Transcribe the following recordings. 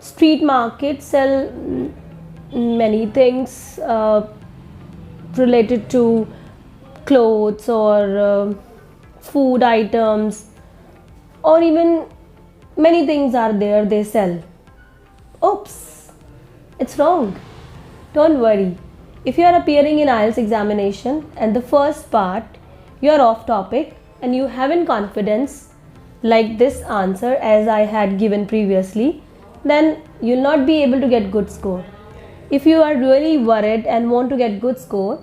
Street markets sell many things related to clothes or food items, or even many things are there they sell. Oops, it's wrong. Don't worry. If you are appearing in IELTS examination and the first part you are off topic and you haven't confidence like this answer as I had given previously, then you'll not be able to get good score. If you are really worried and want to get good score,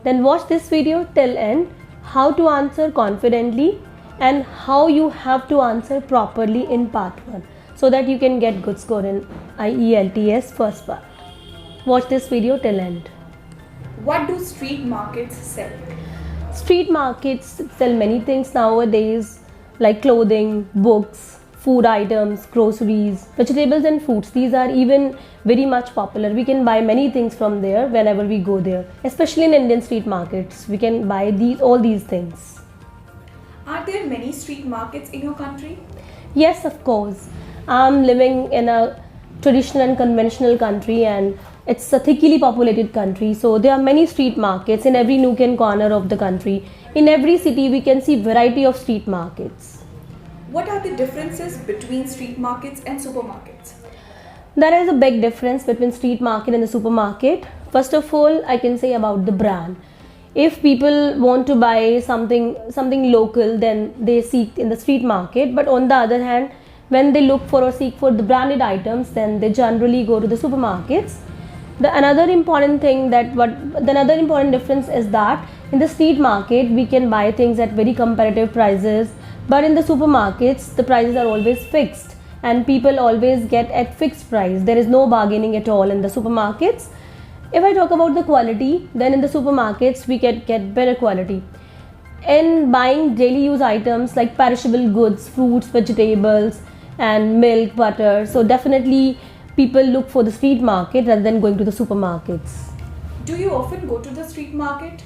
then watch this video till end, how to answer confidently and how you have to answer properly in part 1 so that you can get good score in IELTS first part. Watch this video till end. What do street markets sell? Street markets sell many things nowadays like clothing, books, food items, groceries, vegetables and fruits. These are even very much popular. We can buy many things from there whenever we go there. Especially in Indian street markets, we can buy all these things. Are there many street markets in your country? Yes, of course. I'm living in a traditional and conventional country, and it's a thickly populated country. So there are many street markets in every nook and corner of the country. In every city, we can see variety of street markets. What are the differences between street markets and supermarkets? There is a big difference between street market and the supermarket. First of all, I can say about the brand. If people want to buy something local, then they seek in the street market. But on the other hand, when they look for or seek for the branded items, then they generally go to the supermarkets. Another important difference is that in the street market we can buy things at very competitive prices, but in the supermarkets the prices are always fixed and people always get at fixed price. There is no bargaining at all in the supermarkets. If I talk about the quality, then in the supermarkets we can get better quality. In buying daily use items like perishable goods, fruits, vegetables and milk, butter, so definitely people look for the street market rather than going to the supermarkets. Do you often go to the street market?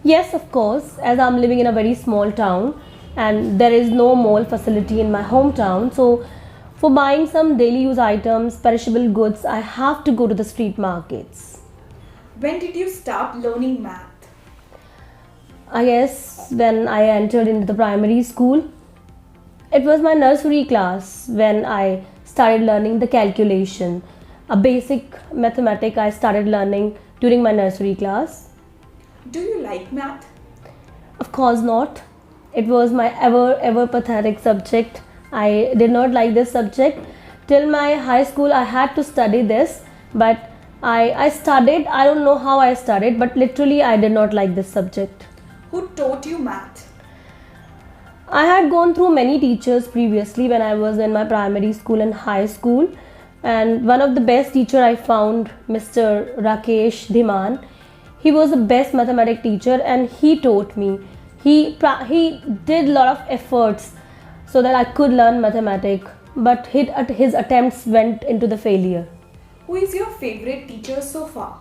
Yes, of course, as I'm living in a very small town and there is no mall facility in my hometown, so for buying some daily use items, perishable goods, I have to go to the street markets. When did you start learning math? I guess when I entered into the primary school. It was my nursery class when I started learning the calculation. A basic mathematic I started learning during my nursery class. Do you like math? Of course not. It was my ever pathetic subject. I did not like this subject. Till my high school I had to study this, but I studied. I don't know how I studied, but literally I did not like this subject. Who taught you math? I had gone through many teachers previously when I was in my primary school and high school, and one of the best teacher I found, Mr. Rakesh Dhiman. He was the best mathematics teacher and he taught me. He did a lot of efforts so that I could learn mathematics, but his attempts went into the failure. Who is your favorite teacher so far?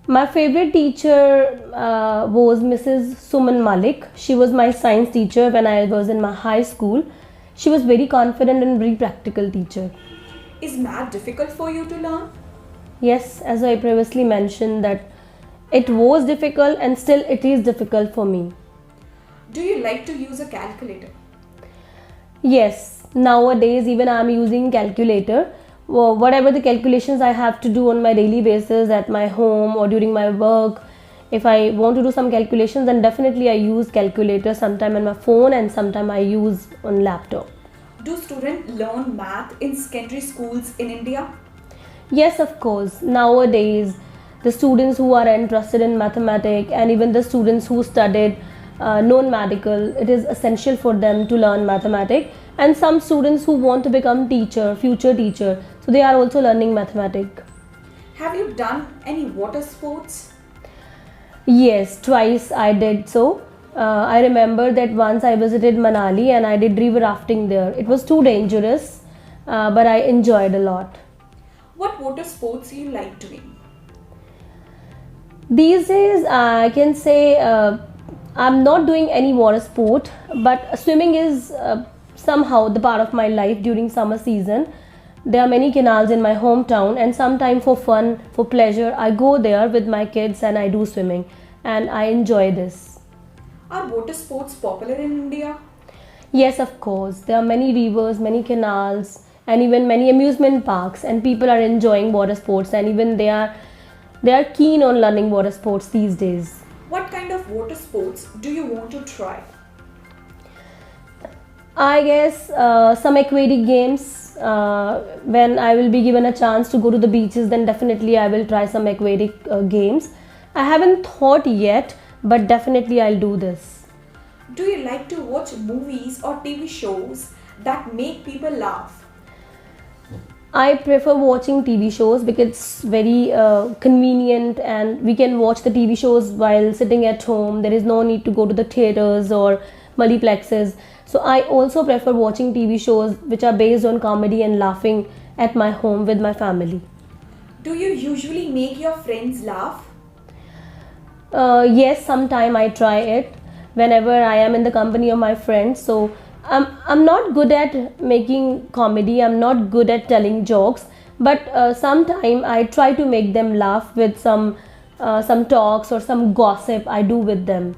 My favorite teacher was Mrs. Suman Malik. She was my science teacher when I was in my high school. She was very confident and very practical teacher. Is math difficult for you to learn? Yes, as I previously mentioned that it was difficult and still it is difficult for me. Do you like to use a calculator? Yes, nowadays even I am using calculator. Whatever the calculations I have to do on my daily basis at my home or during my work, if I want to do some calculations, then definitely I use calculator sometime on my phone and sometime I use on laptop. Do students learn math in secondary schools in India? Yes, of course. Nowadays, the students who are interested in mathematics and even the students who studied non-medical, it is essential for them to learn mathematics. And some students who want to become future teacher, so they are also learning mathematics. Have you done any water sports? Yes, twice I did so. I remember that once I visited Manali and I did river rafting there. It was too dangerous, but I enjoyed a lot. What water sports you like doing? These days, I can say I'm not doing any water sport, but swimming is somehow the part of my life during summer season. There are many canals in my hometown, and sometime for fun, for pleasure, I go there with my kids and I do swimming, and I enjoy this. Are water sports popular in India? Yes, of course. There are many rivers, many canals, and even many amusement parks, and people are enjoying water sports, and even they are keen on learning water sports these days. What kind of water sports do you want to try? I guess some aquatic games. When I will be given a chance to go to the beaches, then definitely I will try some aquatic games. I haven't thought yet, but definitely I'll do this. Do you like to watch movies or TV shows that make people laugh? I prefer watching TV shows because it's very convenient, and we can watch the TV shows while sitting at home. There is no need to go to the theaters or multiplexes. So I also prefer watching TV shows which are based on comedy and laughing at my home with my family. Do you usually make your friends laugh? Yes, sometime I try it whenever I am in the company of my friends. So I'm not good at making comedy. I'm not good at telling jokes, but sometime I try to make them laugh with some talks or some gossip I do with them.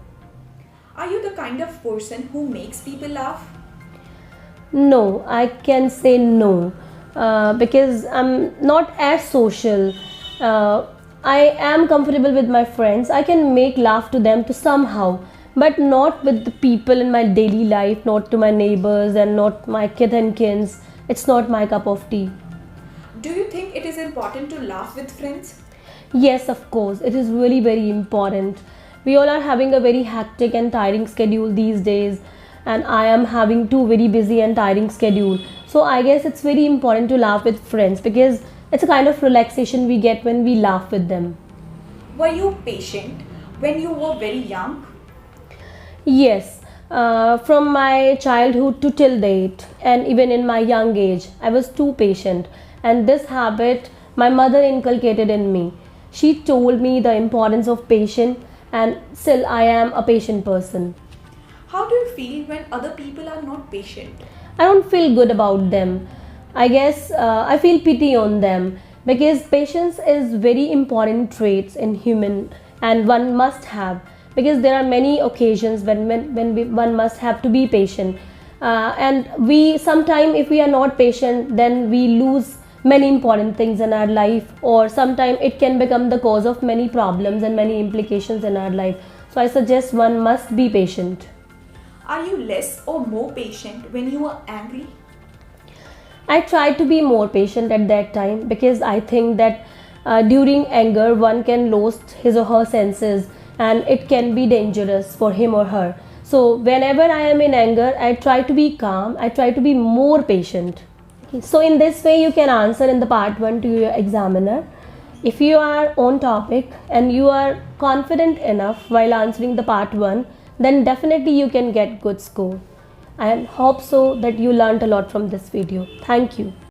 Are you the kind of person who makes people laugh? No, I can say no, because I'm not as social. I am comfortable with my friends. I can make laugh to them to somehow, but not with the people in my daily life, not to my neighbors and not my kith and kins. It's not my cup of tea. Do you think it is important to laugh with friends? Yes, of course, it is really very important. We all are having a very hectic and tiring schedule these days, and I am having too very busy and tiring schedule. So I guess it's very important to laugh with friends because it's a kind of relaxation we get when we laugh with them. Were you patient when you were very young? Yes, from my childhood to till date, and even in my young age, I was too patient, and this habit my mother inculcated in me. She told me the importance of patience, and still I am a patient person. How do you feel when other people are not patient? I don't feel good about them. I guess I feel pity on them because patience is very important traits in human, and one must have, because there are many occasions one must have to be patient, and we sometime if we are not patient, then we lose many important things in our life, or sometimes it can become the cause of many problems and many implications in our life. So I suggest one must be patient. Are you less or more patient when you are angry? I try to be more patient at that time because I think that during anger one can lose his or her senses, and it can be dangerous for him or her. So whenever I am in anger, I try to be calm, I try to be more patient. So in this way you can answer in the part 1 to your examiner. If you are on topic and you are confident enough while answering the part 1, then definitely you can get good score. I hope so that you learned a lot from this video. Thank you.